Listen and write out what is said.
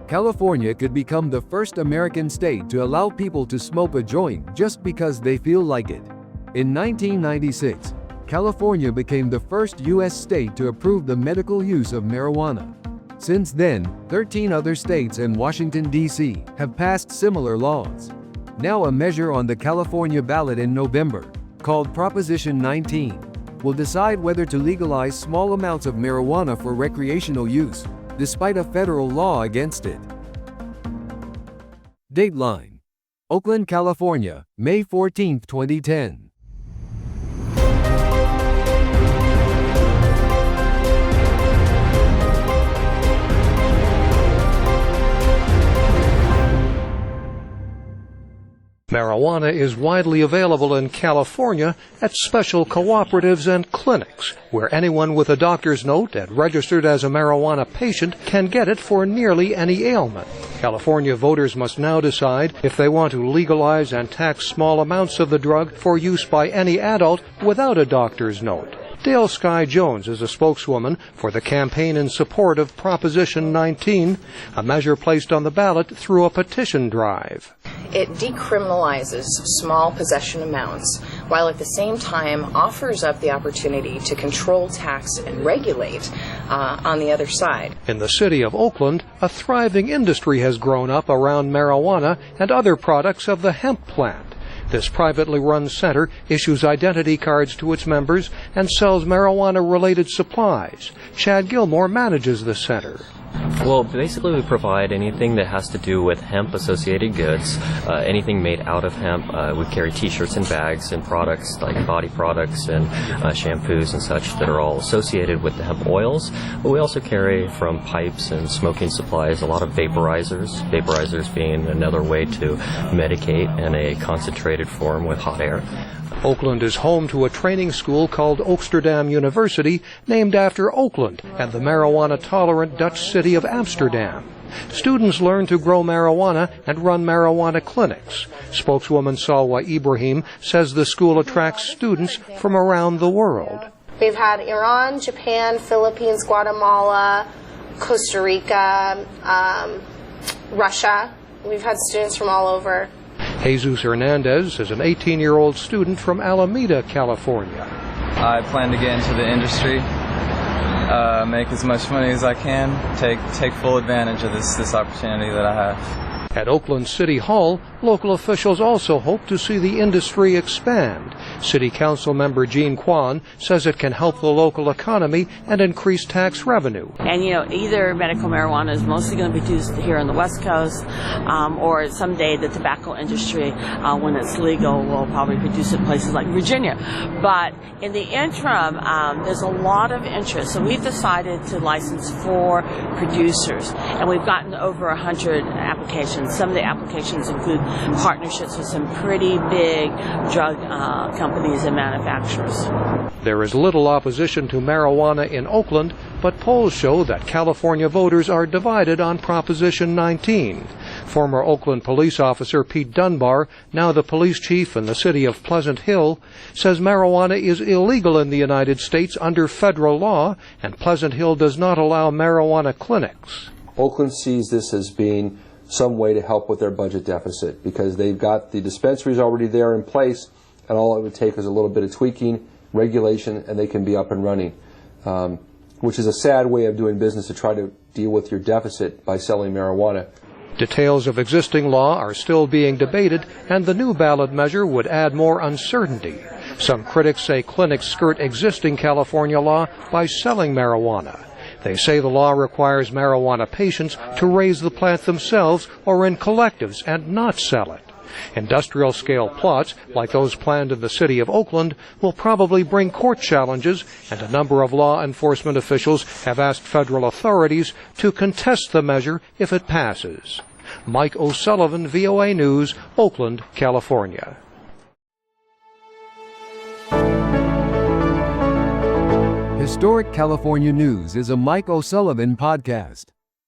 California could become the first American state to allow people to smoke a joint just because they feel like it. In 1996, California became the first U.S. state to approve the medical use of marijuana. Since then, 13 other states and Washington, D.C. have passed similar laws. Now a measure on the California ballot in November, called Proposition 19, will decide whether to legalize small amounts of marijuana for recreational use, despite a federal law against it. Dateline: Oakland, California, May 14, 2010. Marijuana is widely available in California at special cooperatives and clinics, where anyone with a doctor's note and registered as a marijuana patient can get it for nearly any ailment. California voters must now decide if they want to legalize and tax small amounts of the drug for use by any adult without a doctor's note. Dale Sky Jones is a spokeswoman for the campaign in support of Proposition 19, a measure placed on the ballot through a petition drive. It decriminalizes small possession amounts, while at the same time offers up the opportunity to control, tax, and regulate on the other side. In the city of Oakland, a thriving industry has grown up around marijuana and other products of the hemp plant. This privately run center issues identity cards to its members and sells marijuana-related supplies. Chad Gilmore manages the center. Well, basically we provide anything that has to do with hemp-associated goods, anything made out of hemp. We carry t-shirts and bags and products like body products and shampoos and such that are all associated with the hemp oils. But we also carry from pipes and smoking supplies a lot of vaporizers being another way to medicate in a concentrated form with hot air. Oakland is home to a training school called Oaksterdam University, named after Oakland and the marijuana-tolerant Dutch city of Amsterdam. Students learn to grow marijuana and run marijuana clinics. Spokeswoman Salwa Ibrahim says the school attracts students from around the world. We've had Iran, Japan, Philippines, Guatemala, Costa Rica, Russia. We've had students from all over. Jesus Hernandez is an 18-year-old student from Alameda, California. I plan to get into the industry, make as much money as I can, take full advantage of this opportunity that I have. At Oakland City Hall, local officials also hope to see the industry expand. City Council member Jean Kwan says it can help the local economy and increase tax revenue. And either medical marijuana is mostly going to be produced here on the West Coast, or someday the tobacco industry, when it's legal, will probably produce it in places like Virginia. But in the interim, there's a lot of interest. So we've decided to license 4 producers, and we've gotten over 100 applications. Some of the applications include partnerships with some pretty big drug companies and manufacturers. There is little opposition to marijuana in Oakland, but polls show that California voters are divided on Proposition 19. Former Oakland police officer Pete Dunbar, now the police chief in the city of Pleasant Hill, says marijuana is illegal in the United States under federal law, and Pleasant Hill does not allow marijuana clinics. Oakland sees this as being some way to help with their budget deficit, because they've got the dispensaries already there in place, and all it would take is a little bit of tweaking, regulation, and they can be up and running, which is a sad way of doing business, to try to deal with your deficit by selling marijuana. Details of existing law are still being debated, and the new ballot measure would add more uncertainty. Some critics say clinics skirt existing California law by selling marijuana. They say the law requires marijuana patients to raise the plant themselves or in collectives and not sell it. Industrial-scale plots, like those planned in the city of Oakland, will probably bring court challenges, and a number of law enforcement officials have asked federal authorities to contest the measure if it passes. Mike O'Sullivan, VOA News, Oakland, California. Historic California News is a Mike O'Sullivan podcast.